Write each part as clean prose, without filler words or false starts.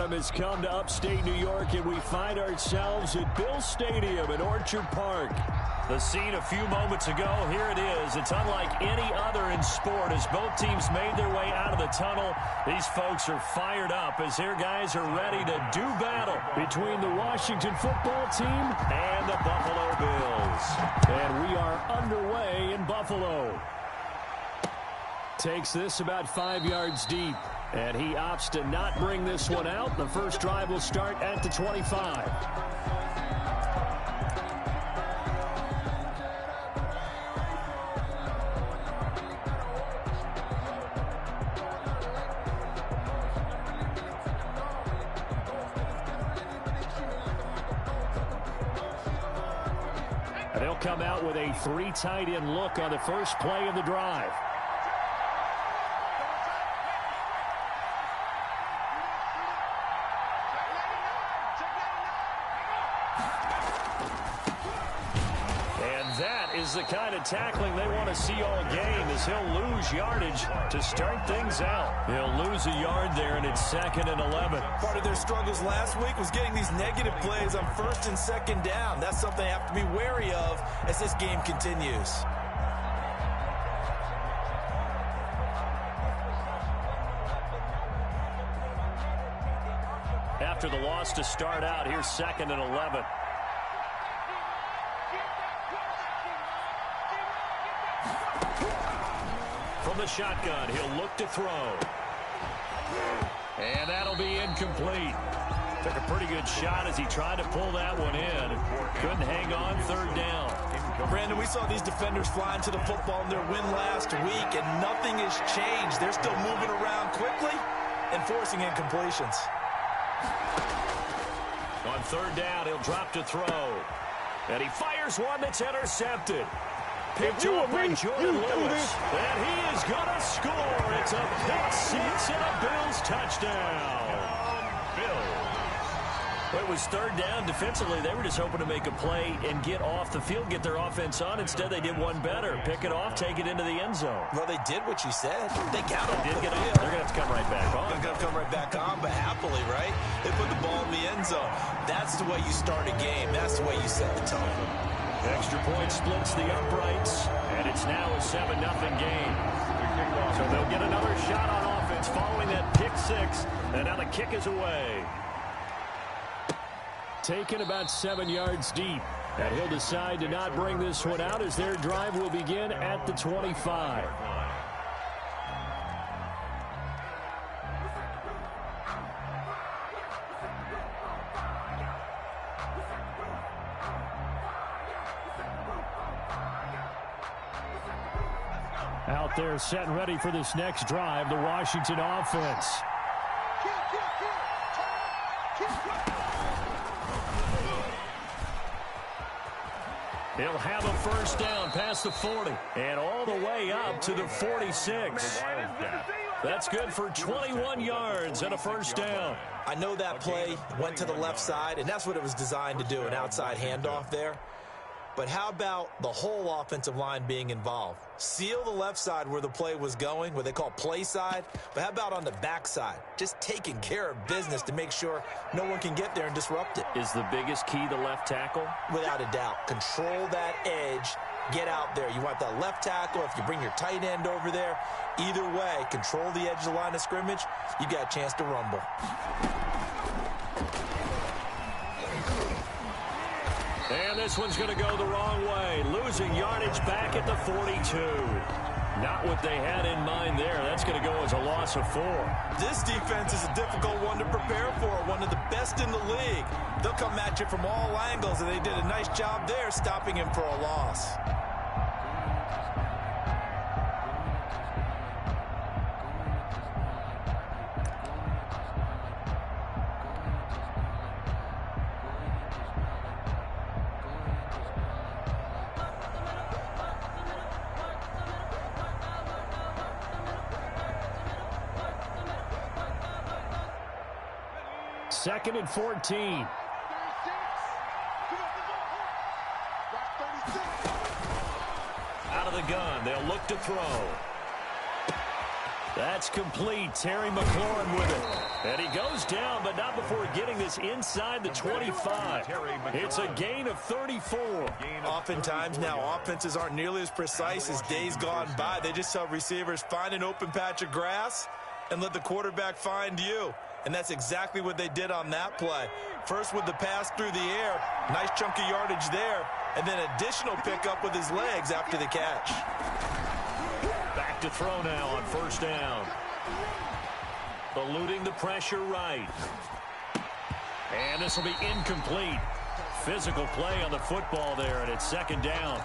autumn has come to upstate New York, and we find ourselves at Bill Stadium in Orchard Park. The scene a few moments ago, here it is. It's unlike any other in sport as both teams made their way out of the tunnel. These folks are fired up as their guys are ready to do battle between the Washington football team and the Buffalo Bills. And we are underway in Buffalo. Takes this about 5 yards deep. And he opts to not bring this one out. The first drive will start at the 25. And they'll come out with a 3 tight end look on the first play of the drive. Is the kind of tackling they want to see all game as he'll lose yardage to start things out. He'll lose a yard there, and it's 2nd and 11. Part of their struggles last week was getting these negative plays on 1st and 2nd down. That's something they have to be wary of as this game continues. After the loss to start out, here's 2nd and 11. From the shotgun, he'll look to throw. And that'll be incomplete. Took a pretty good shot as he tried to pull that one in. Couldn't hang on 3rd down. Brandon, we saw these defenders flying to the football in their win last week, and nothing has changed. They're still moving around quickly and forcing incompletions. On 3rd down, he'll drop to throw. And he fires one that's intercepted. Picked off by Jordan Lewis. And he is going to score. It's a pick 6 and a Bills touchdown. It was 3rd down. Defensively, they were just hoping to make a play and get off the field, get their offense on. Instead, they did one better. Pick it off, take it into the end zone. Well, they did what you said. They got off the field. They're going to have to come right back on. They're going to come right back on, but happily, right? They put the ball in the end zone. That's the way you start a game. That's the way you set the tone. Extra point splits the uprights, and it's now a 7-0 game. So they'll get another shot on offense following that pick 6, and now the kick is away. Taken about 7 yards deep, and he'll decide to not bring this one out as their drive will begin at the 25. Out there set and ready for this next drive, the Washington offense. He'll have a first down past the 40 and all the way up to the 46. That's good for 21 yards and a first down. I know that play went to the left side, and that's what it was designed to do, an outside handoff there. But how about the whole offensive line being involved? Seal the left side where the play was going, what they call play side. But how about on the back side? Just taking care of business to make sure no one can get there and disrupt it. Is the biggest key the left tackle? Without a doubt. Control that edge. Get out there. You want that left tackle. If you bring your tight end over there, either way, control the edge of the line of scrimmage. You got a chance to rumble. And this one's going to go the wrong way. Losing yardage back at the 42. Not what they had in mind there. That's going to go as a loss of 4. This defense is a difficult one to prepare for. One of the best in the league. They'll come at you from all angles, and they did a nice job there stopping him for a loss. Second and 14. Out of the gun, they'll look to throw. That's complete. Terry McLaurin with it. And he goes down, but not before getting this inside the 25. It's a gain of 34. Oftentimes now, offenses aren't nearly as precise as days gone by. They just tell receivers, find an open patch of grass and let the quarterback find you. And that's exactly what they did on that play. First with the pass through the air, nice chunk of yardage there, and then additional pickup with his legs after the catch. Back to throw now on first down. Eluding the pressure right. And this will be incomplete. Physical play on the football there, and it's second down.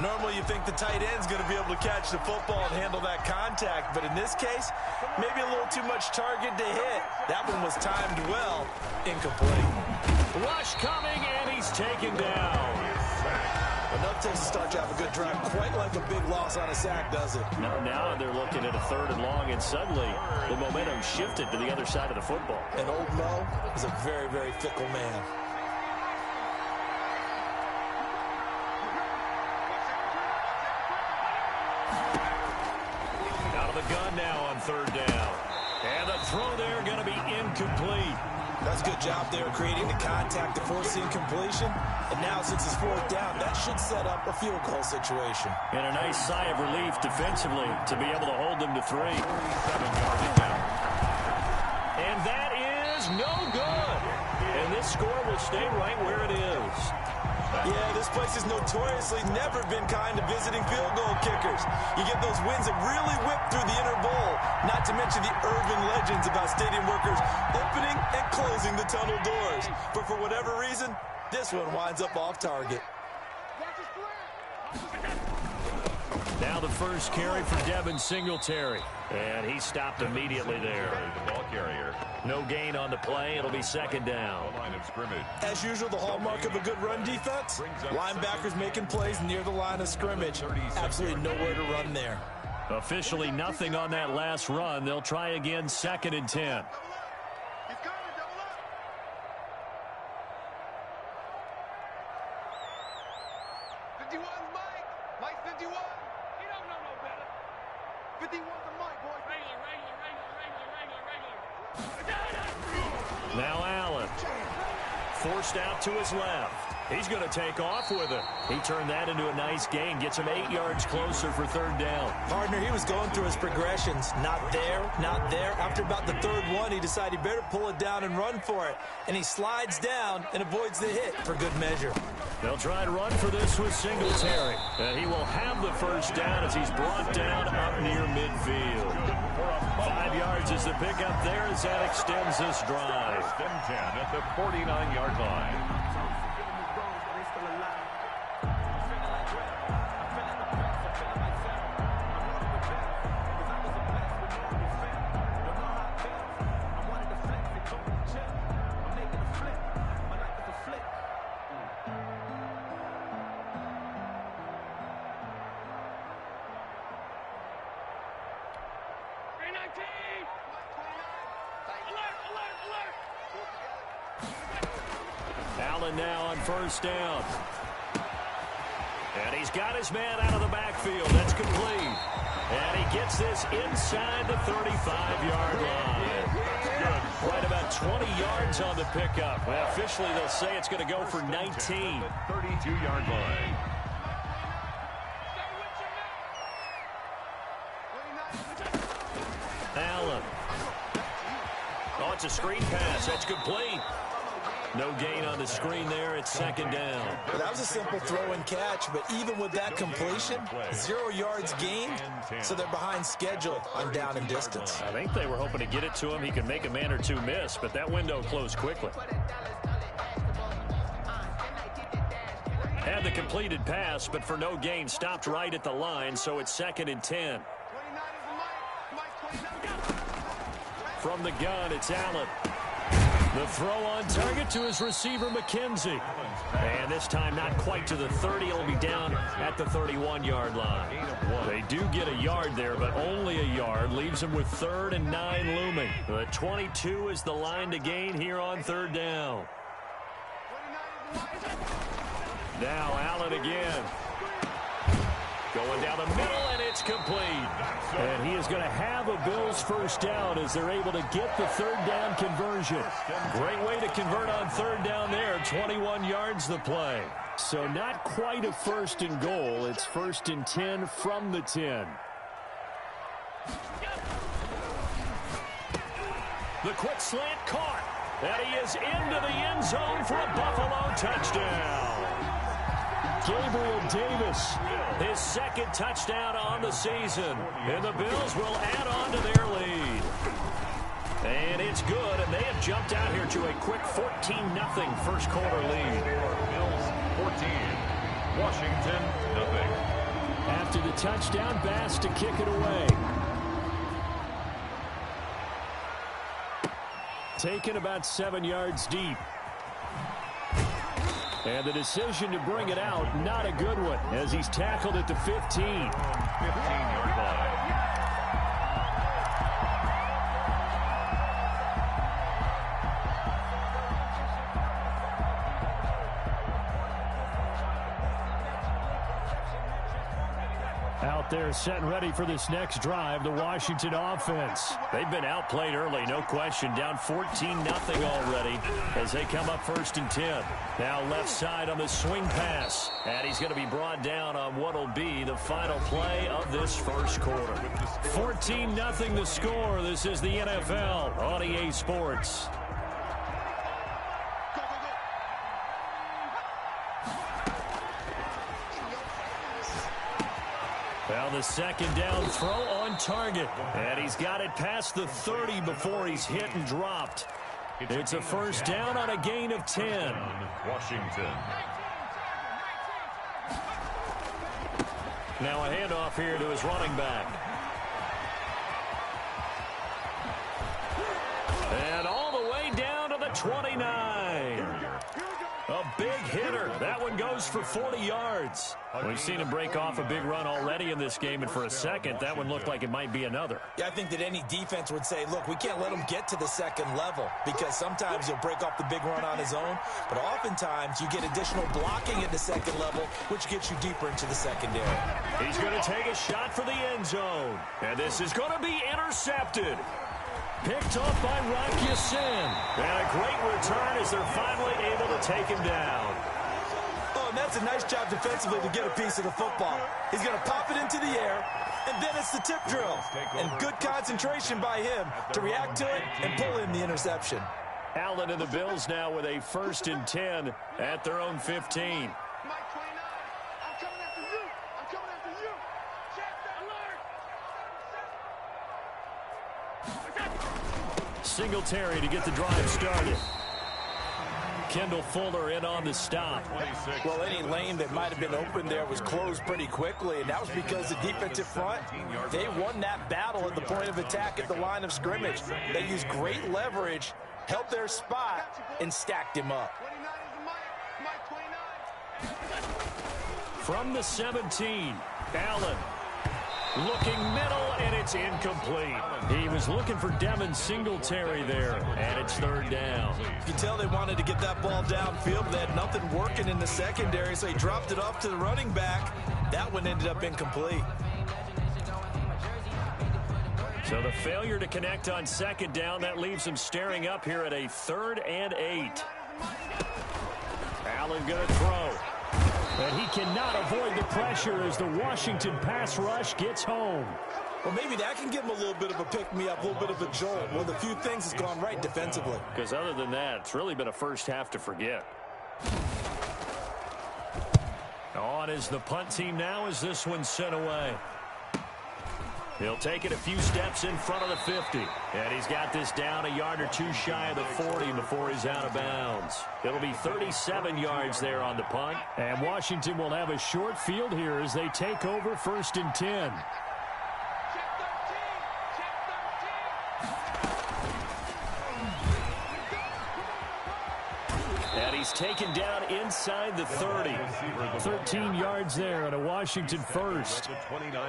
Normally you think the tight end's going to be able to catch the football and handle that contact, but in this case, maybe a little too much target to hit. That one was timed well. Incomplete. Rush coming, and he's taken down. Enough takes to start to have a good drive. Quite like a big loss on a sack, does it? Now they're looking at a 3rd and long, and suddenly the momentum shifted to the other side of the football. And old Mo is a very, very fickle man. Out of the gun now on 3rd down. And the throw there going to be incomplete. That's a good job there creating the contact to force the incompletion. And now since it's 4th down, that should set up a field goal situation. And a nice sigh of relief defensively to be able to hold them to 3. And that is no good. And this score will stay right where it is. Yeah, this place has notoriously never been kind to visiting field goal kickers. You get those wins that really whip through the inner bowl, not to mention the urban legends about stadium workers opening and closing the tunnel doors. But for whatever reason, this one winds up off target. Now the first carry for Devin Singletary. And he stopped immediately there. The ball carrier. No gain on the play. It'll be second down. Line of scrimmage. As usual, the hallmark of a good run defense, linebackers making plays near the line of scrimmage. Absolutely nowhere to run there. Officially nothing on that last run. They'll try again, 2nd and 10. Now Allen, forced out to his left. He's going to take off with it. He turned that into a nice gain, gets him 8 yards closer for 3rd down. Partner, he was going through his progressions. Not there, not there. After about the 3rd one, he decided he better pull it down and run for it. And he slides down and avoids the hit for good measure. They'll try to run for this with Singletary. And he will have the first down as he's brought down up near midfield. 5 yards is the pickup there as that extends this drive. 10 at the 49-yard line. Allen now on first down. And he's got his man out of the backfield. That's complete. And he gets this inside the 35-yard line. Right about 20 yards on the pickup. Well, officially, they'll say it's going to go for 19. 32-yard line. Allen. Oh, it's a screen pass. That's complete. No gain on the screen there. It's 2nd down. Well, that was a simple throw and catch, but even with that completion, 0 yards gained, so they're behind schedule on down and distance. I think they were hoping to get it to him. He could make a man or two miss, but that window closed quickly. Had the completed pass, but for no gain, stopped right at the line, so it's 2nd and 10. From the gun, it's Allen. The throw on target to his receiver, McKenzie. And this time not quite to the 30. It'll be down at the 31-yard line. They do get a yard there, but only a yard. Leaves him with 3rd and 9 looming. The 22 is the line to gain here on 3rd down. Now Allen again. Going down the middle, and it's complete. And he is going to have a Bills first down as they're able to get the third down conversion. Great way to convert on third down there. 21 yards the play. So not quite a first and goal. It's 1st and 10 from the 10. The quick slant caught. And he is into the end zone for a Buffalo touchdown. Gabriel Davis, his second touchdown on the season. And the Bills will add on to their lead. And it's good, and they have jumped out here to a quick 14-0 first quarter lead. Bills 14, Washington nothing. After the touchdown, Bass to kick it away. Taken about 7 yards deep. And the decision to bring it out, not a good one, as he's tackled at the 15. 15-yard line. Out there set and ready for this next drive, the Washington offense. They've been outplayed early, no question. Down 14-0 already as they come up 1st and 10. Now left side on the swing pass. And he's going to be brought down on what will be the final play of this first quarter. 14-0 the score. This is the NFL on EA Sports. Well, the second down throw on target. And he's got it past the 30 before he's hit and dropped. It's a first down on a gain of 10. Washington. Now a handoff here to his running back. And all the way down to the 29. A big hitter. That one goes for 40 yards. We've seen him break off a big run already in this game, and for a second, that one looked like it might be another. Yeah, I think that any defense would say, look, we can't let him get to the second level because sometimes he'll break off the big run on his own, but oftentimes you get additional blocking at the second level, which gets you deeper into the secondary. He's going to take a shot for the end zone, and this is going to be intercepted. Picked off by Rock Ya-Sin. And a great return as they're finally able to take him down. Oh, and that's a nice job defensively to get a piece of the football. He's going to pop it into the air, and then it's the tip drill. And good concentration by him to react to it and pull in the interception. Allen and the Bills now with a 1st and 10 at their own 15. Singletary to get the drive started. Kendall Fuller in on the stop. Well, any lane that might have been open there was closed pretty quickly, and that was because the defensive front, they won that battle at the point of attack at the line of scrimmage. They used great leverage, held their spot, and stacked him up. From the 17, Allen. Looking middle, and it's incomplete. He was looking for Devin Singletary there, and it's third down. You can tell they wanted to get that ball downfield. They had nothing working in the secondary, so he dropped it off to the running back. That one ended up incomplete. So the failure to connect on second down, that leaves him staring up here at a 3rd and 8. Allen going to throw. And he cannot avoid the pressure as the Washington pass rush gets home. Well, maybe that can give him a little bit of a pick-me-up, a little bit of a jolt. Well, the few things has gone right defensively. Because other than that, it's really been a first half to forget. On is the punt team now as this one's sent away. He'll take it a few steps in front of the 50. And he's got this down a yard or two shy of the 40 before he's out of bounds. It'll be 37 yards there on the punt. And Washington will have a short field here as they take over 1st and 10. And he's taken down inside the 30. 13 yards there on a Washington first.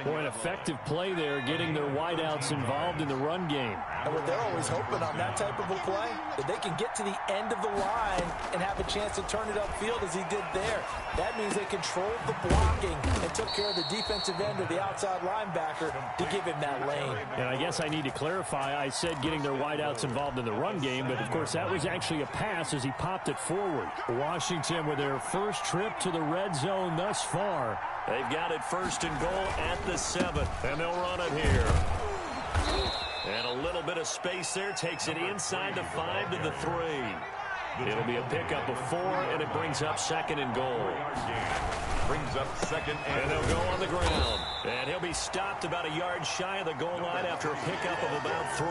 Boy, an effective play there, getting their wideouts involved in the run game. And what they're always hoping on that type of a play, that they can get to the end of the line and have a chance to turn it upfield as he did there. That means they controlled the blocking and took care of the defensive end or the outside linebacker to give him that lane. And I guess I need to clarify, I said getting their wideouts involved in the run game, but of course that was actually a pass as he popped it forward. Washington with their first trip to the red zone thus far. They've got it first and goal at the 7th, and they'll run it here. And a little bit of space there, takes it inside the 5 to the 3. It'll be a pickup of 4, and it brings up 2nd and goal. Brings up 2nd and they'll go on the ground. And he'll be stopped about a yard shy of the goal line after a pickup of about 3.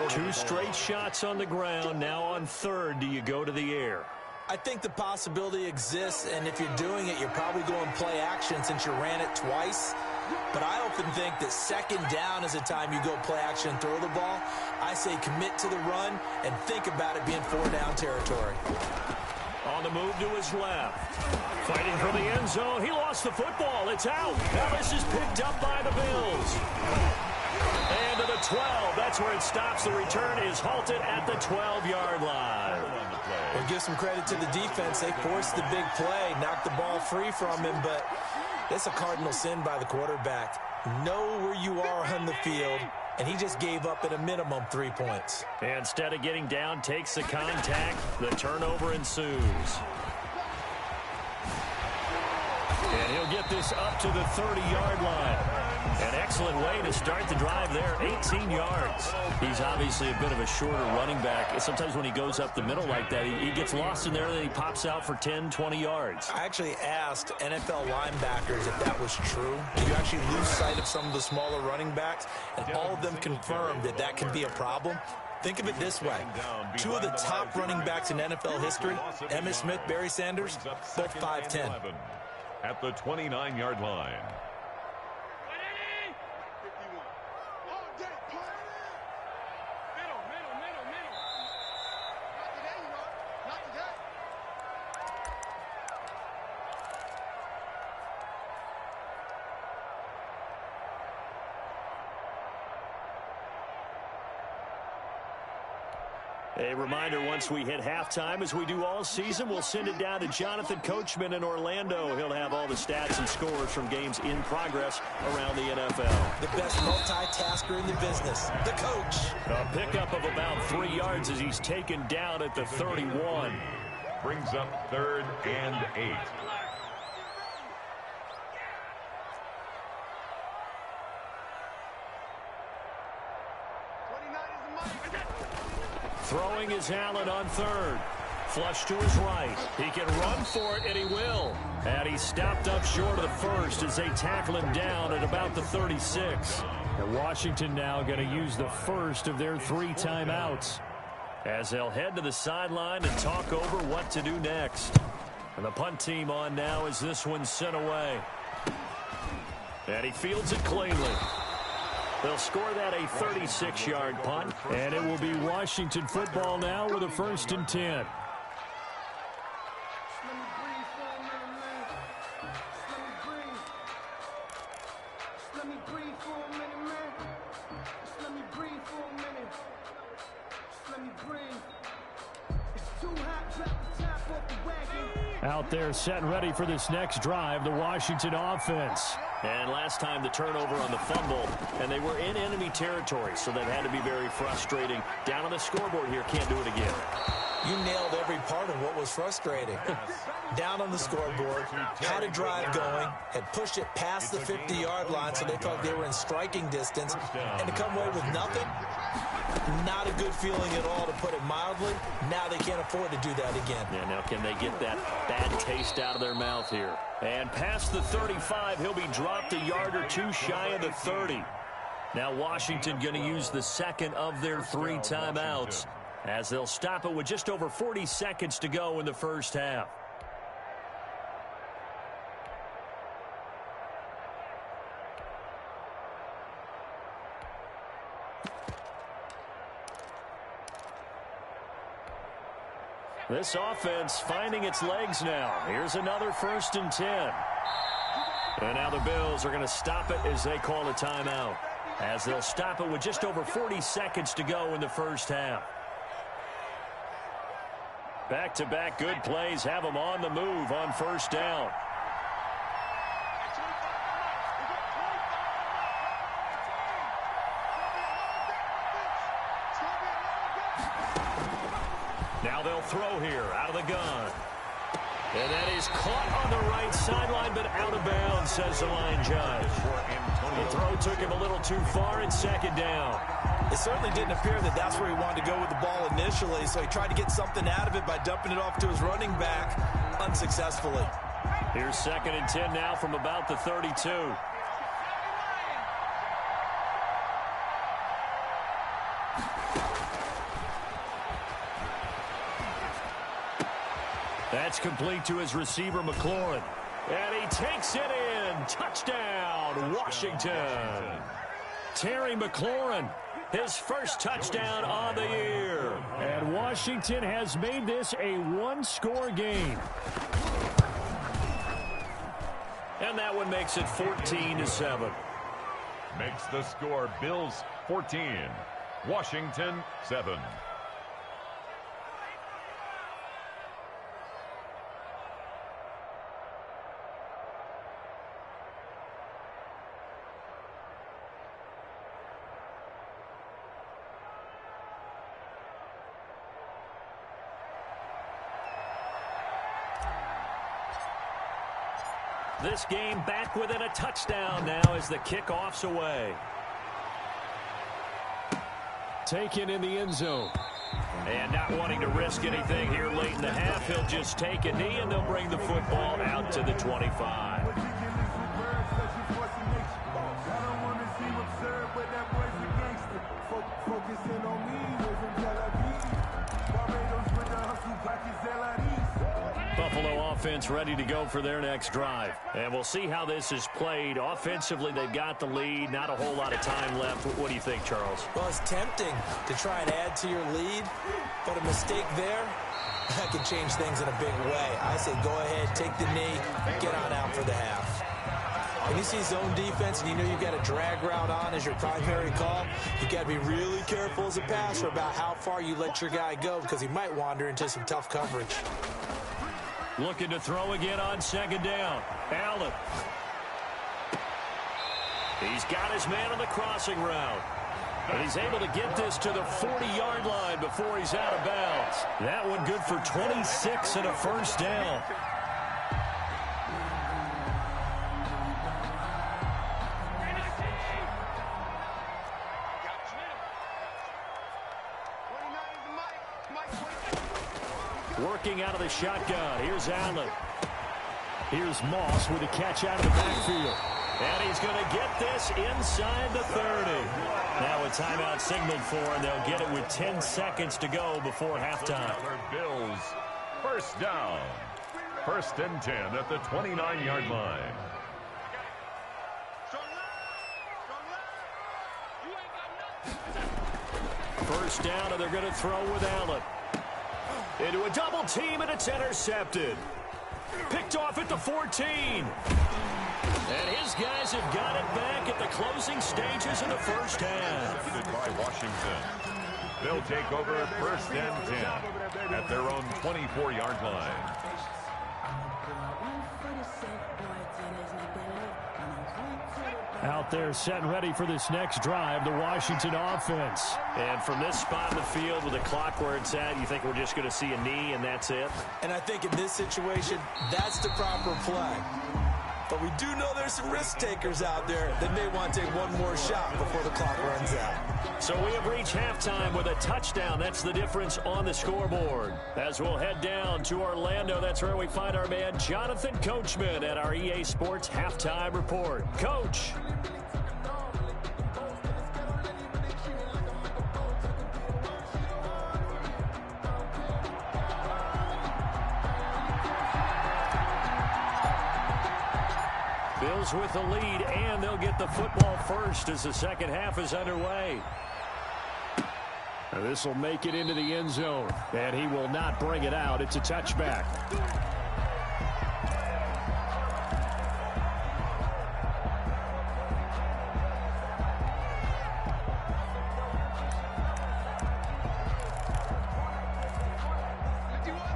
Two straight shots on the ground. Now on 3rd, do you go to the air? I think the possibility exists, and if you're doing it, you're probably going play action since you ran it twice. But I often think that 2nd down is the time you go play action and throw the ball. I say commit to the run and think about it being 4-down territory. On the move to his left. Fighting for the end zone. He lost the football. It's out. Now this is picked up by the Bills. And to the 12. That's where it stops. The return is halted at the 12-yard line. Well, give some credit to the defense. They forced the big play, knocked the ball free from him, but it's a cardinal sin by the quarterback. Know where you are on the field, and he just gave up at a minimum 3 points. Instead of getting down, takes the contact. The turnover ensues. And he'll get this up to the 30-yard line. An excellent way to start the drive there, 18 yards. He's obviously a bit of a shorter running back. Sometimes when he goes up the middle like that, he gets lost in there, and then he pops out for 10, 20 yards. I actually asked NFL linebackers if that was true. Do you actually lose sight of some of the smaller running backs? And all of them confirmed that that can be a problem. Think of it this way. 2 of the top running backs in NFL history, Emmitt Smith, Barry Sanders, both 5'10". At the 29-yard line. A reminder, once we hit halftime, as we do all season, we'll send it down to Jonathan Coachman in Orlando. He'll have all the stats and scores from games in progress around the NFL. The best multitasker in the business, the coach. A pickup of about 3 yards as he's taken down at the 31. Brings up 3rd and 8. Throwing is Allen on 3rd. Flush to his right. He can run for it, and he will. And he's stopped up short of the 1st as they tackle him down at about the 36. And Washington now going to use the 1st of their 3 timeouts as they'll head to the sideline and talk over what to do next. And the punt team on now as this one's sent away. And he fields it cleanly. They'll score that a 36-yard punt, and it will be Washington football now with a 1st and 10. Out there set and ready for this next drive, the Washington offense. And last time the turnover on the fumble, and they were in enemy territory, so that had to be very frustrating. Down on the scoreboard here, can't do it again. You nailed every part of what was frustrating. Down on the scoreboard, had a drive going, had pushed it past the 50-yard line so they felt they were in striking distance, and to come away with nothing, not a good feeling at all, to put it mildly. Now they can't afford to do that again. Yeah, now can they get that bad taste out of their mouth here? And past the 35, he'll be dropped a yard or 2 shy of the 30. Now Washington going to use the 2nd of their 3 timeouts as they'll stop it with just over 40 seconds to go in the first half. This offense finding its legs now. Here's another 1st and 10. And now the Bills are going to stop it as they call a timeout, as they'll stop it with just over 40 seconds to go in the first half. Back-to-back good plays have them on the move on 1st down. Now they'll throw here out of the gun. And that is caught on the right sideline, but out of bounds, says the line judge. The throw took him a little too far in 2nd down. It certainly didn't appear that that's where he wanted to go with the ball initially, so he tried to get something out of it by dumping it off to his running back unsuccessfully. Here's 2nd and 10 now from about the 32. That's complete to his receiver, McLaurin. And he takes it in. Touchdown, Washington. Terry McLaurin, his first touchdown on the year. And Washington has made this a one-score game. And that one makes it 14-7. Makes the score Bills 14, Washington 7. This game back within a touchdown now as the kickoff's away. Taken in the end zone. And not wanting to risk anything here late in the half, he'll just take a knee and they'll bring the football out to the 25. Buffalo offense ready to go for their next drive. And we'll see how this is played. Offensively, they've got the lead. Not a whole lot of time left. What do you think, Charles? Well, it's tempting to try and add to your lead, but a mistake there, that could change things in a big way. I say go ahead, take the knee, get on out for the half. When you see zone defense and you know you've got a drag route on as your primary call, you've got to be really careful as a passer about how far you let your guy go because he might wander into some tough coverage. Looking to throw again on 2nd down. Allen. He's got his man on the crossing route. And he's able to get this to the 40-yard line before he's out of bounds. That one good for 26 and a 1st down. Working out of the shotgun. Here's Allen. Here's Moss with a catch out of the backfield. And he's going to get this inside the 30. Now a timeout signaled for, and they'll get it with 10 seconds to go before halftime. Bills, 1st down. 1st and 10 at the 29-yard line. First down, and they're going to throw with Allen. Into a double team, and it's intercepted. Picked off at the 14. And his guys have got it back at the closing stages of the first half. By Washington. They'll take over 1st and 10 at their own 24-yard line. Out there set and ready for this next drive, the Washington offense. And from this spot in the field with the clock where it's at, you think we're just going to see a knee and that's it? And I think in this situation, that's the proper play. But we do know there's some risk takers out there that may want to take one more shot before the clock runs out. So we have reached halftime with a touchdown. That's the difference on the scoreboard. As we'll head down to Orlando, that's where we find our man Jonathan Coachman at our EA Sports Halftime Report. Coach. Bills with the lead, and they'll get the football first as the second half is underway. This will make it into the end zone, and he will not bring it out. It's a touchback.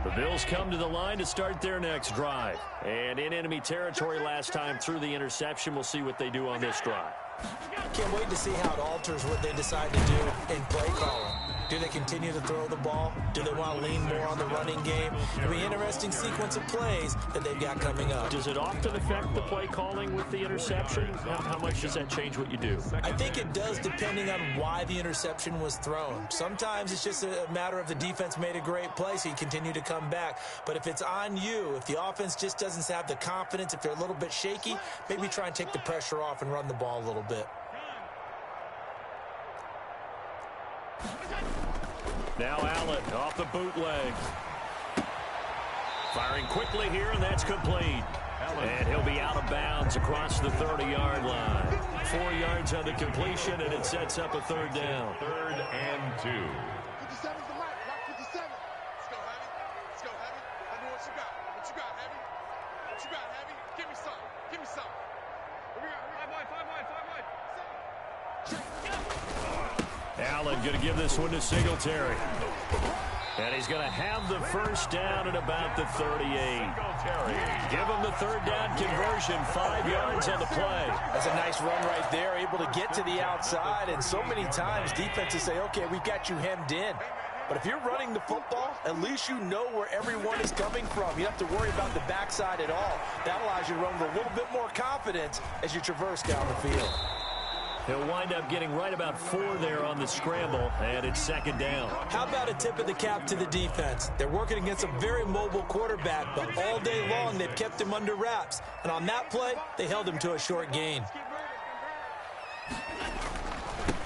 The Bills come to the line to start their next drive. And in enemy territory last time through the interception. We'll see what they do on this drive. Can't wait to see how it alters what they decide to do in play calling. Do they continue to throw the ball? Do they want to lean more on the running game? It'll be an interesting sequence of plays that they've got coming up. Does it often affect the play calling with the interception? How much does that change what you do? I think it does, depending on why the interception was thrown. Sometimes it's just a matter of the defense made a great play, so you continue to come back. But if it's on you, if the offense just doesn't have the confidence, if they're a little bit shaky, maybe try and take the pressure off and run the ball a little bit. Now Allen off the bootleg. Firing quickly here, and that's complete. And he'll be out of bounds across the 30-yard line. 4 yards on the completion, and it sets up a third down. 3rd and 2. 57's the mic. Rock 57. Let's go, Heavy. Let's go, Heavy. I know what you got. What you got, Heavy? What you got, Heavy? Give me some. Give me some. Here we go. 5 wide. Allen going to give this one to Singletary. And he's going to have the first down at about the 38. Give him the third down conversion, 5 yards on the play. That's a nice run right there, able to get to the outside. And so many times defenses say, okay, we've got you hemmed in. But if you're running the football, at least you know where everyone is coming from. You don't have to worry about the backside at all. That allows you to run with a little bit more confidence as you traverse down the field. He'll wind up getting right about 4 there on the scramble, and it's second down. How about a tip of the cap to the defense? They're working against a very mobile quarterback, but all day long they've kept him under wraps. And on that play, they held him to a short gain.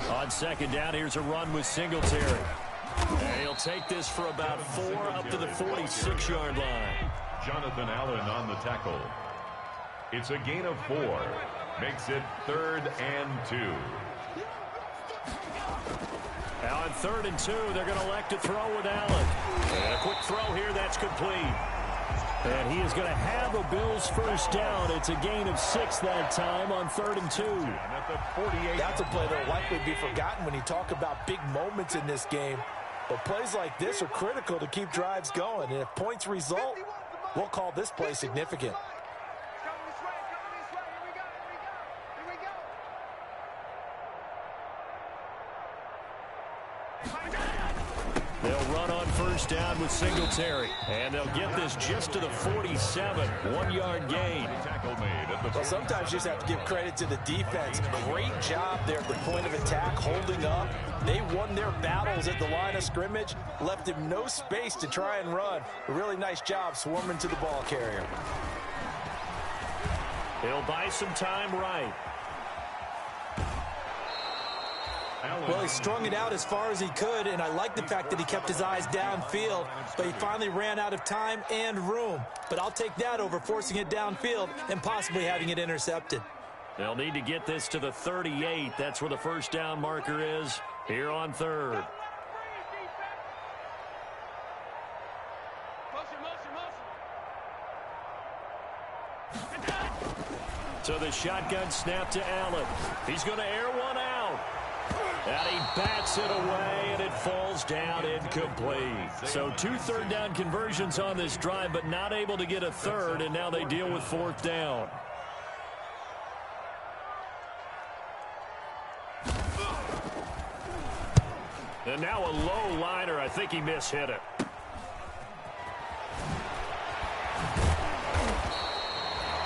On second down, here's a run with Singletary. And he'll take this for about 4 up to the 46-yard line. Jonathan Allen on the tackle. It's a gain of 4. Makes it 3rd and 2. Now on 3rd and 2, they're going to elect to throw with Allen. And a quick throw here, that's complete. And he is going to have a Bills first down. It's a gain of 6 that time on 3rd and 2. At the 48. That's a play that will likely be forgotten when you talk about big moments in this game. But plays like this are critical to keep drives going. And if points result, we'll call this play significant. They'll run on first down with Singletary. And they'll get this just to the 47. 1-yard gain. Well, sometimes you just have to give credit to the defense. Great job there at the point of attack, holding up. They won their battles at the line of scrimmage, left him no space to try and run. A really nice job swarming to the ball carrier. He'll buy some time right. Well, he strung it out as far as he could, and I like the fact that he kept his eyes downfield, but he finally ran out of time and room. But I'll take that over forcing it downfield and possibly having it intercepted. They'll need to get this to the 38. That's where the first down marker is here on 3rd. So the shotgun snap to Allen. He's going to air one out. And he bats it away, and it falls down incomplete. So 2 third down conversions on this drive, but not able to get a third, and now they deal with 4th down. And now a low liner. I think he mishit it.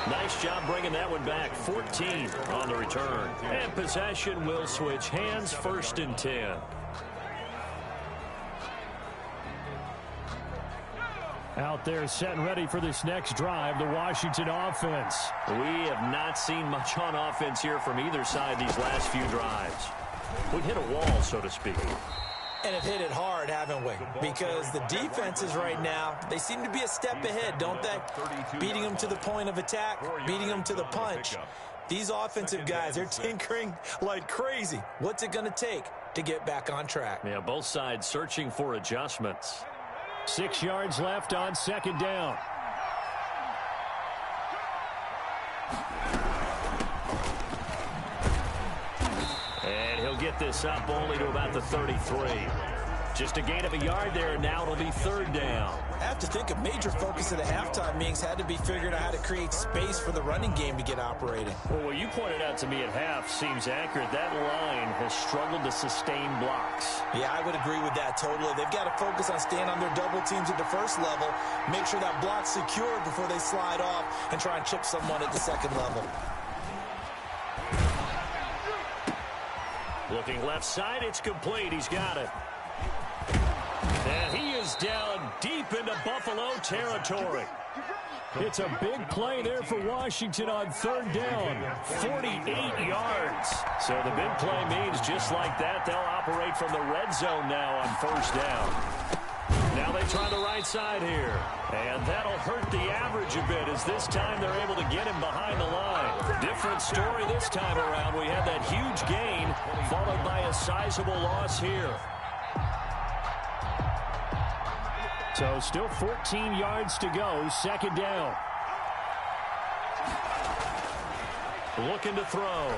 Nice job bringing that one back. 14 on the return. And possession will switch hands, 1st and 10. Out there setting ready for this next drive, the Washington offense. We have not seen much on offense here from either side these last few drives. We've hit a wall, so to speak. And have hit it hard, haven't we? Because the defenses right now, they seem to be a step ahead, don't they? Beating them to the point of attack, beating them to the punch. These offensive guys, they're tinkering like crazy. What's it going to take? to get back on track. Yeah, both sides searching for adjustments. 6 yards left on second down. And he'll get this up only to about the 33. Just a gain of a yard there, and now it'll be third down. I have to think a major focus of the halftime meetings had to be figuring out how to create space for the running game to get operating. Well, what you pointed out to me at half seems accurate. That line has struggled to sustain blocks. Yeah, I would agree with that totally. They've got to focus on staying on their double teams at the first level, make sure that block's secured before they slide off and try and chip someone at the second level. Looking left side, it's complete. He's got it. And he is down deep into Buffalo territory. It's a big play there for Washington on third down. 48 yards. So the big play means just like that, they'll operate from the red zone now on first down. Now they try the right side here. And that'll hurt the average a bit as this time they're able to get him behind the line. Different story this time around. We had that huge gain followed by a sizable loss here. So still 14 yards to go, second down. Looking to throw.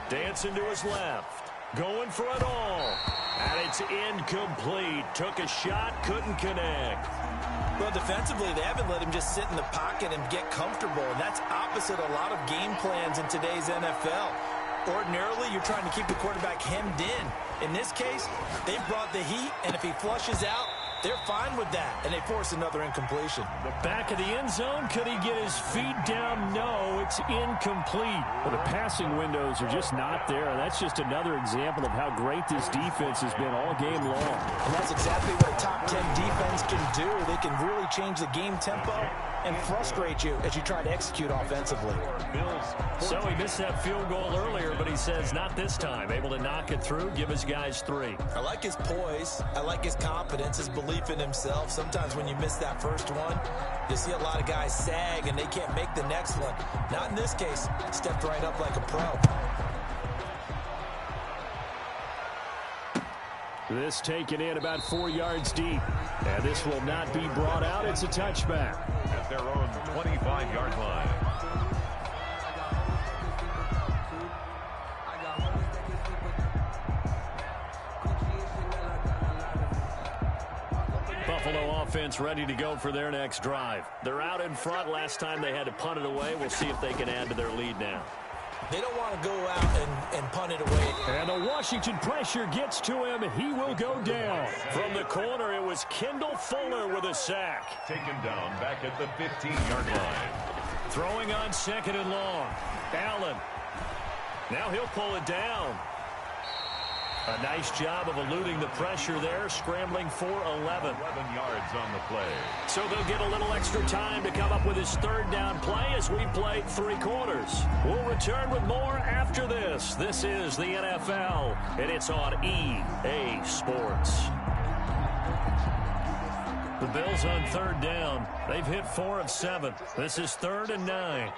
Dancing to his left. Going for it all. And it's incomplete. Took a shot, couldn't connect. Well, defensively, they haven't let him just sit in the pocket and get comfortable, and that's opposite a lot of game plans in today's NFL. Ordinarily, you're trying to keep the quarterback hemmed in. In this case, they brought the heat, and if he flushes out, they're fine with that, and they force another incompletion. Back of the end zone, could he get his feet down? No, it's incomplete. Well, the passing windows are just not there. That's just another example of how great this defense has been all game long. And that's exactly what a top 10 defense can do. They can really change the game tempo and frustrate you as you try to execute offensively. So he missed that field goal earlier, but he says not this time. Able to knock it through, give his guys 3. I like his poise. I like his confidence, his belief in himself. Sometimes when you miss that first one, you see a lot of guys sag and they can't make the next one. Not in this case. Stepped right up like a pro. This taken in about 4 yards deep. And this will not be brought out. It's a touchback. At their own 25-yard line. Buffalo offense ready to go for their next drive. They're out in front. Last time they had to punt it away. We'll see if they can add to their lead now. They don't want to go out and punt it away. And the Washington pressure gets to him. He will go down. From the corner, it was Kendall Fuller with a sack. Taken down back at the 15-yard line. Throwing on second and long. Allen. Now he'll pull it down. A nice job of eluding the pressure there, scrambling for 11. 11 yards on the play. So they'll get a little extra time to come up with his third down play as we played 3 quarters. We'll return with more after this. This is the NFL, and it's on EA Sports. The Bills on third down. They've hit 4 of 7. This is 3rd and 9.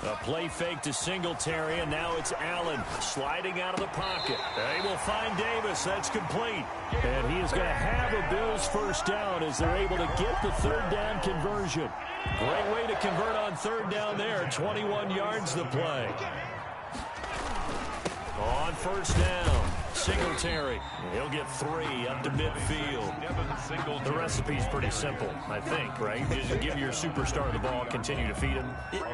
A play fake to Singletary, and now it's Allen sliding out of the pocket. They will find Davis. That's complete. And he is going to have a Bills first down as they're able to get the third down conversion. Great way to convert on third down there. 21 yards the play. On first down, Singletary. He'll get 3 up to midfield. The recipe's pretty simple, I think, right? Just give your superstar the ball, continue to feed him.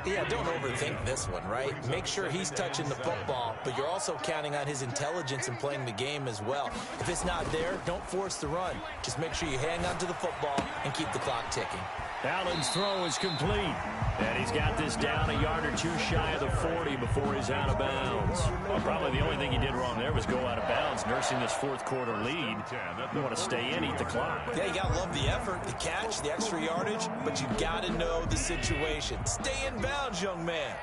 Yeah, don't overthink this one, right? Make sure he's touching the football, but you're also counting on his intelligence in playing the game as well. If it's not there, don't force the run. Just make sure you hang on to the football and keep the clock ticking. Allen's throw is complete. And he's got this down a yard or 2 shy of the 40 before he's out of bounds. Well, probably the only thing he did wrong there was go out of bounds, nursing this 4th quarter lead. You want to stay in, eat the clock. Yeah, you got to love the effort, the catch, the extra yardage, but you got to know the situation. Stay in bounds, young man.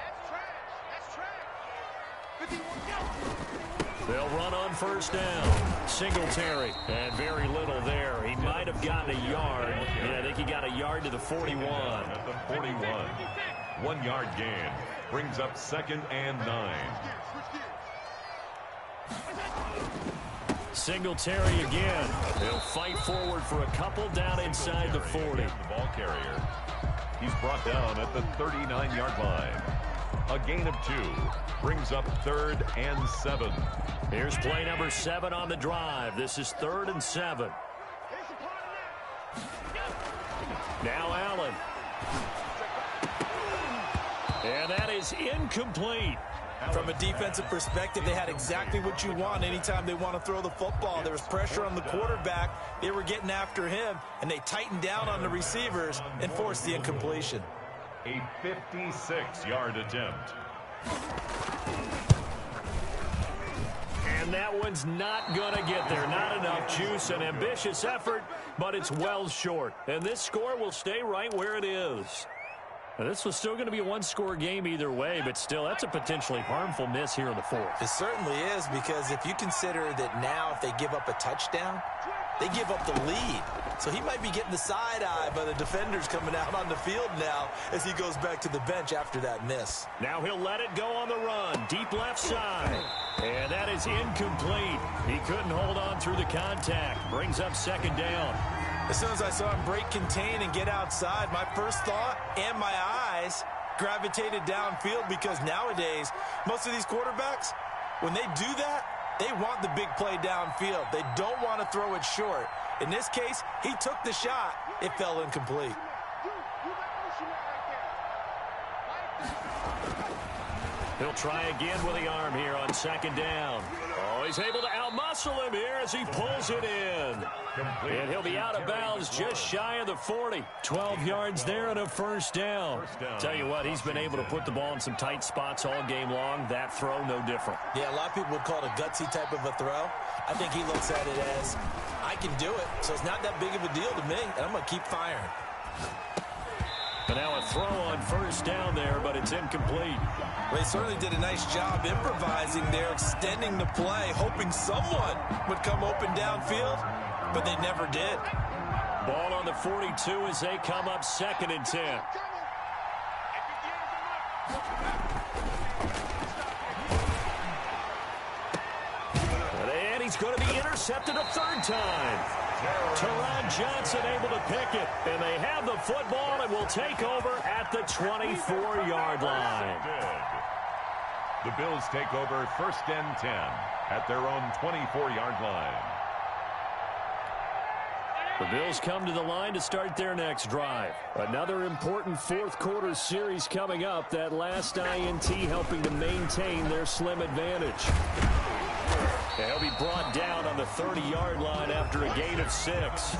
They'll run on first down. Singletary, and very little there. He might have gotten a yard. Yeah, I think he got a yard to the 41. At the 41. 1 yard gain. Brings up 2nd and 9. Singletary again. He'll fight forward for a couple down inside the 40. The ball carrier. He's brought down at the 39-yard line. A gain of 2 brings up 3rd and 7. Here's play number 7 on the drive. This is 3rd and 7. Now Allen. And that is incomplete. From a defensive perspective, they had exactly what you want anytime they want to throw the football. There was pressure on the quarterback. They were getting after him, and they tightened down on the receivers and forced the incompletion. A 56-yard attempt. And that one's not going to get there. Not enough juice. An ambitious effort, but it's well short. And this score will stay right where it is. Now, this was still going to be a one-score game either way, but still, that's a potentially harmful miss here in the 4th. It certainly is, because if you consider that now if they give up a touchdown, they give up the lead. So he might be getting the side eye by the defenders coming out on the field now as he goes back to the bench after that miss. Now he'll let it go on the run. Deep left side. And that is incomplete. He couldn't hold on through the contact. Brings up 2nd down. As soon as I saw him break contain and get outside, my first thought and my eyes gravitated downfield, because nowadays, most of these quarterbacks, when they do that, they want the big play downfield. They don't want to throw it short. In this case, he took the shot. It fell incomplete. He'll try again with the arm here on 2nd down. Oh, he's able to outmuscle him here as he pulls it in. And he'll be out of bounds just shy of the 40. 12 yards there and a 1st down. Tell you what, he's been able to put the ball in some tight spots all game long. That throw, no different. Yeah, a lot of people would call it a gutsy type of a throw. I think he looks at it as, I can do it, so it's not that big of a deal to me, and I'm going to keep firing. And now a throw on 1st down there, but it's incomplete. Well, he certainly did a nice job improvising there, extending the play, hoping someone would come open downfield, but they never did. Ball on the 42 as they come up 2nd and 10. And he's going to be intercepted a 3rd time. Teron Johnson able to pick it, and they have the football and will take over at the 24-yard line. The Bills take over 1st and 10 at their own 24-yard line. The Bills come to the line to start their next drive. Another important 4th quarter series coming up. That last INT helping to maintain their slim advantage. And he'll be brought down on the 30-yard line after a gain of 6.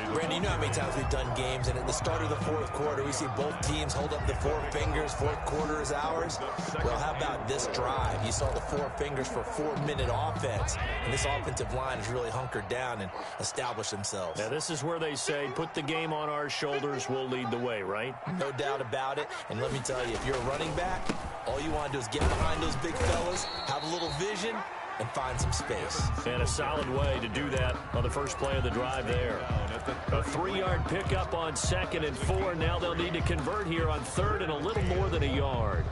Randy, you know how many times we've done games, and at the start of the 4th quarter, we see both teams hold up the 4 fingers. 4th quarter is ours. Well, how about this drive? You saw the 4 fingers for 4-minute offense, and this offensive line has really hunkered down and established themselves. Now, this is where they say, put the game on our shoulders, we'll lead the way, right? No doubt about it. And let me tell you, if you're a running back, all you want to do is get behind those big fellas, have a little vision, and find some space. And a solid way to do that on the first play of the drive there. A 3-yard pickup on 2nd and 4. Now they'll need to convert here on 3rd and a little more than a yard.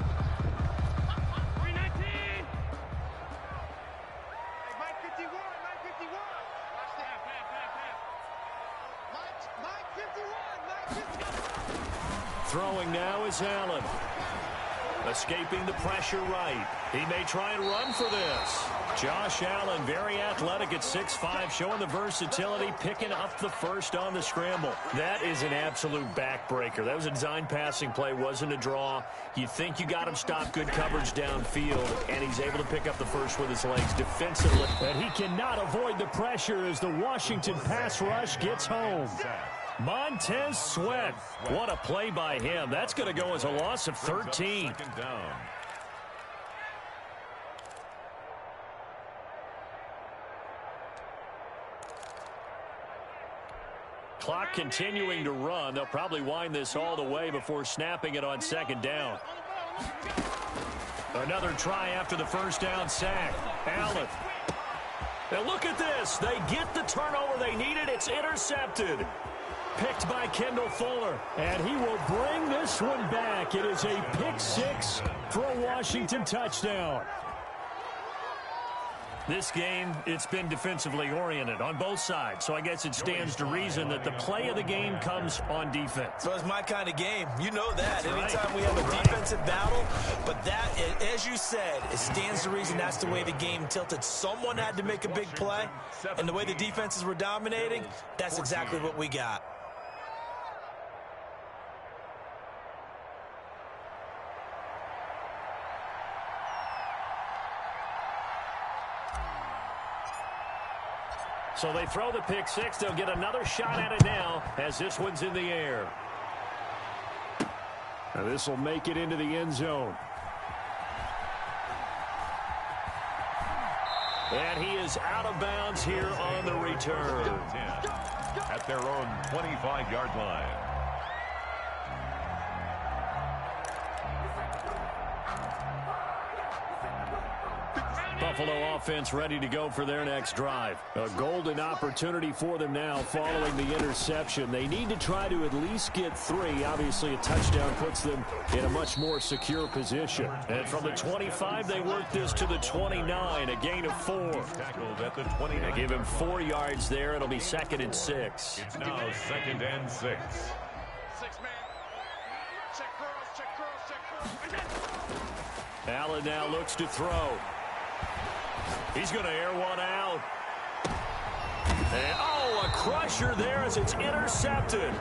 Throwing now is Allen. Escaping the pressure right. He may try and run for this. Josh Allen, very athletic at 6'5", showing the versatility, picking up the 1st on the scramble. That is an absolute backbreaker. That was a design passing play, wasn't a draw. You think you got him stopped, good coverage downfield, and he's able to pick up the 1st with his legs defensively. And he cannot avoid the pressure as the Washington pass rush gets home. Montez Sweat. What a play by him. That's going to go as a loss of 13. Clock continuing to run. They'll probably wind this all the way before snapping it on 2nd down. Another try after the 1st down sack. Allen. Now look at this. They get the turnover they needed. It's intercepted. Picked by Kendall Fuller, and he will bring this one back. It is a pick 6 for a Washington touchdown. This game, it's been defensively oriented on both sides, so I guess it stands to reason that the play of the game comes on defense. Well, it's my kind of game. You know that. That's right. Anytime we have a defensive battle, but that, as you said, it stands to reason that's the way the game tilted. Someone had to make a big play, and the way the defenses were dominating, that's exactly what we got. So they throw the pick six. They'll get another shot at it now as this one's in the air. Now this will make it into the end zone. And he is out of bounds here on the return. At their own 25-yard line. Buffalo offense ready to go for their next drive. A golden opportunity for them now following the interception. They need to try to at least get 3. Obviously, a touchdown puts them in a much more secure position. And from the 25, they work this to the 29, a gain of 4. Tackled at the 29. They give him 4 yards there. It'll be 2nd and 6. It's now 2nd and 6. 6 man. Check cross, check cross. Allen now looks to throw. He's going to air one out. And, a crusher there as it's intercepted.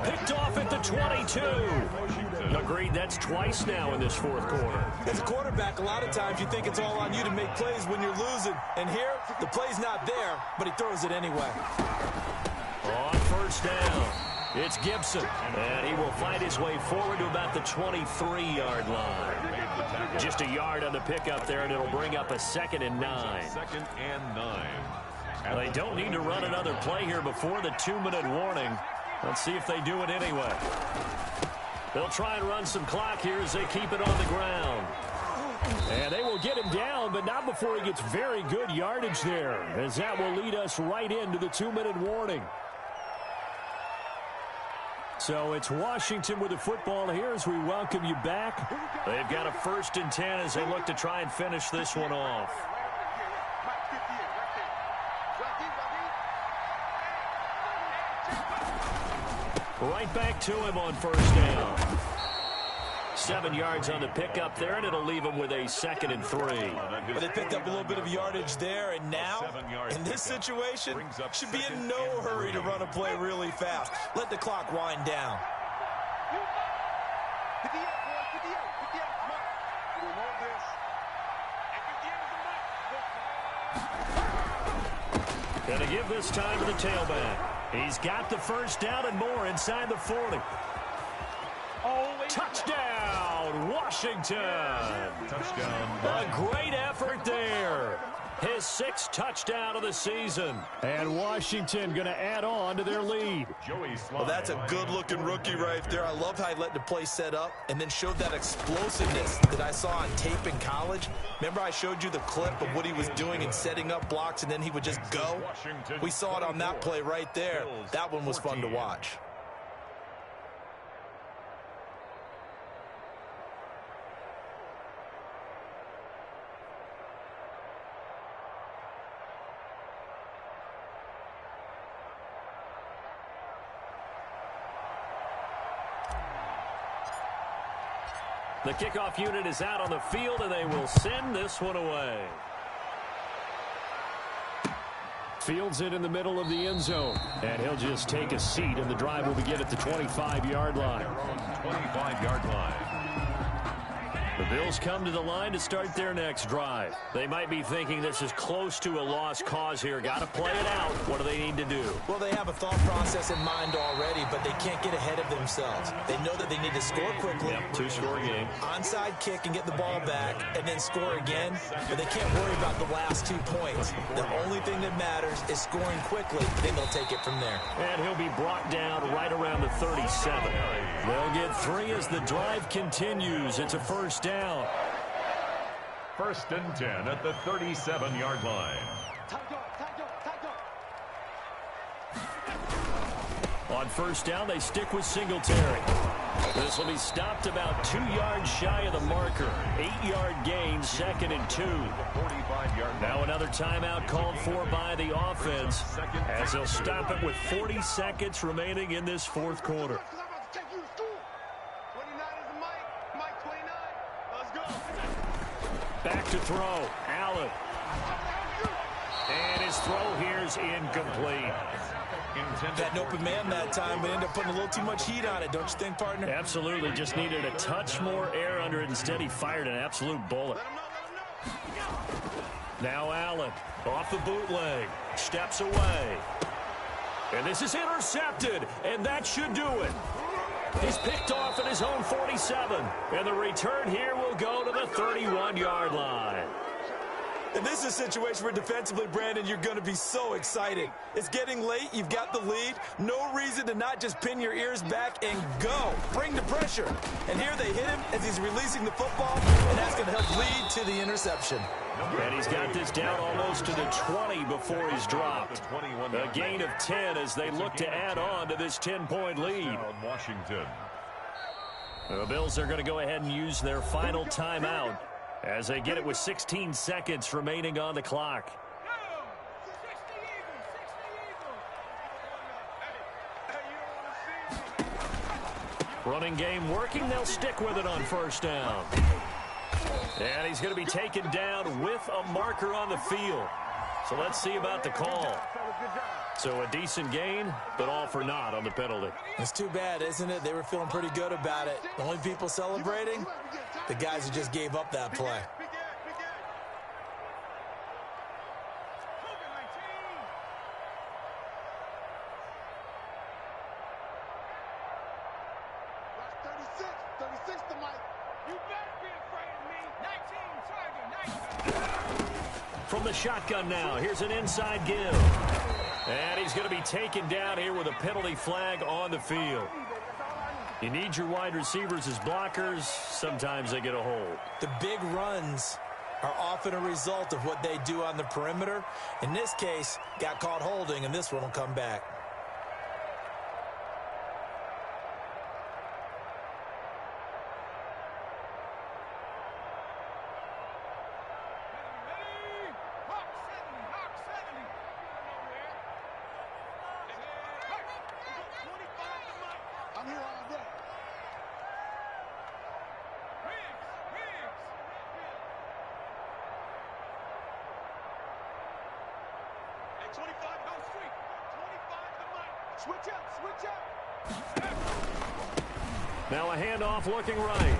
Picked off at the 22. Agreed, that's twice now in this fourth quarter. As a quarterback, a lot of times you think it's all on you to make plays when you're losing. And here, the play's not there, but he throws it anyway. On first down, it's Gibson. And he will fight his way forward to about the 23-yard line. Just a yard on the pickup there, and it'll bring up a 2nd and 9. 2nd and 9. Well, they don't need to run another play here before the 2-minute warning. Let's see if they do it anyway. They'll try and run some clock here as they keep it on the ground. And they will get him down, but not before he gets very good yardage there, as that will lead us right into the 2-minute warning. So it's Washington with the football here as we welcome you back. They've got a 1st and 10 as they look to try and finish this one off. Right back to him on first down. 7 yards on the pickup there, and it'll leave him with a 2nd and 3. But they picked up a little bit of yardage there, and now, in this situation, should be in no hurry to run a play really fast. Let the clock wind down. Going to give this time to the tailback. He's got the first down and more inside the 40. Touchdown, Washington. Touchdown. A great effort there. His 6th touchdown of the season. And Washington going to add on to their lead. Well, that's a good-looking rookie right there. I love how he let the play set up and then showed that explosiveness that I saw on tape in college. Remember I showed you the clip of what he was doing and setting up blocks, and then he would just go? We saw it on that play right there. That one was fun to watch. The kickoff unit is out on the field, and they will send this one away. Fields it in the middle of the end zone, and he'll just take a seat, and the drive will begin at the 25-yard line. 25-yard line. The Bills come to the line to start their next drive. They might be thinking this is close to a lost cause here. Got to play it out. What do they need to do? Well, they have a thought process in mind already, but they can't get ahead of themselves. They know that they need to score quickly. Yep, 2-score game. Onside kick and get the ball back and then score again, but they can't worry about the last 2 points. The only thing that matters is scoring quickly, then they'll take it from there. And he'll be brought down right around the 37. They'll get 3 as the drive continues. It's a first down. 1st and 10 at the 37-yard line. On first down, they stick with Singletary. This will be stopped about 2 yards shy of the marker. 8-yard gain, 2nd and 2. Now another timeout called for by the offense as they'll stop it with 40 seconds remaining in this fourth quarter. Back to throw. Allen. And his throw here is incomplete. Got an open man that time, but ended up putting a little too much heat on it, don't you think, partner? Absolutely. Just needed a touch more air under it. Instead, he fired an absolute bullet. Now Allen off the bootleg. Steps away. And this is intercepted, and that should do it. He's picked off at his own 47. And the return here will go to the 31-yard line. And this is a situation where defensively, Brandon, you're going to be so excited. It's getting late. You've got the lead. No reason to not just pin your ears back and go. Bring the pressure. And here they hit him as he's releasing the football, and that's going to help lead to the interception. And he's got this down almost to the 20 before he's dropped. A gain of 10 as they look to add on to this 10-point lead. Washington. The Bills are going to go ahead and use their final timeout as they get it with 16 seconds remaining on the clock. Running game working. They'll stick with it on first down. And he's going to be taken down with a marker on the field. So let's see about the call. So a decent gain, but all for naught on the penalty. It's too bad, isn't it? They were feeling pretty good about it. The only people celebrating, the guys who just gave up that play. From the shotgun now, here's an inside give. And he's going to be taken down here with a penalty flag on the field. You need your wide receivers as blockers. Sometimes they get a hold. The big runs are often a result of what they do on the perimeter. In this case, got caught holding, and this one will come back. Now a handoff looking right.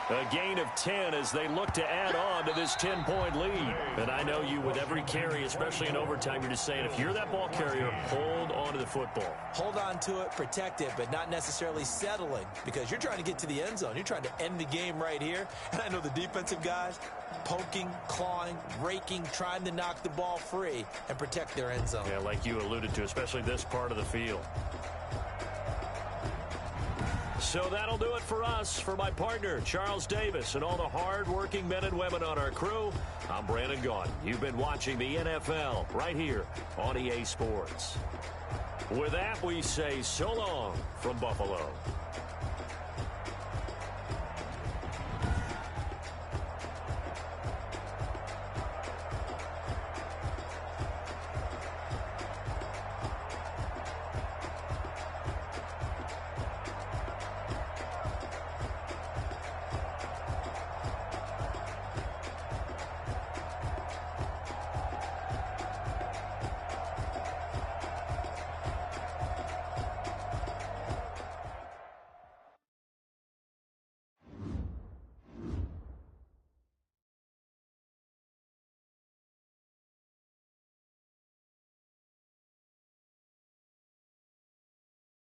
A gain of 10 as they look to add on to this 10-point lead. And I know you, with every carry, especially in overtime, you're just saying, if you're that ball carrier, hold on to the football. Hold on to it, protect it, but not necessarily settling, because you're trying to get to the end zone. You're trying to end the game right here. And I know the defensive guys poking, clawing, raking, trying to knock the ball free and protect their end zone. Yeah, like you alluded to, especially this part of the field. So that'll do it for us. For my partner, Charles Davis, and all the hard-working men and women on our crew, I'm Brandon Gaudin. You've been watching the NFL right here on EA Sports. With that, we say so long from Buffalo.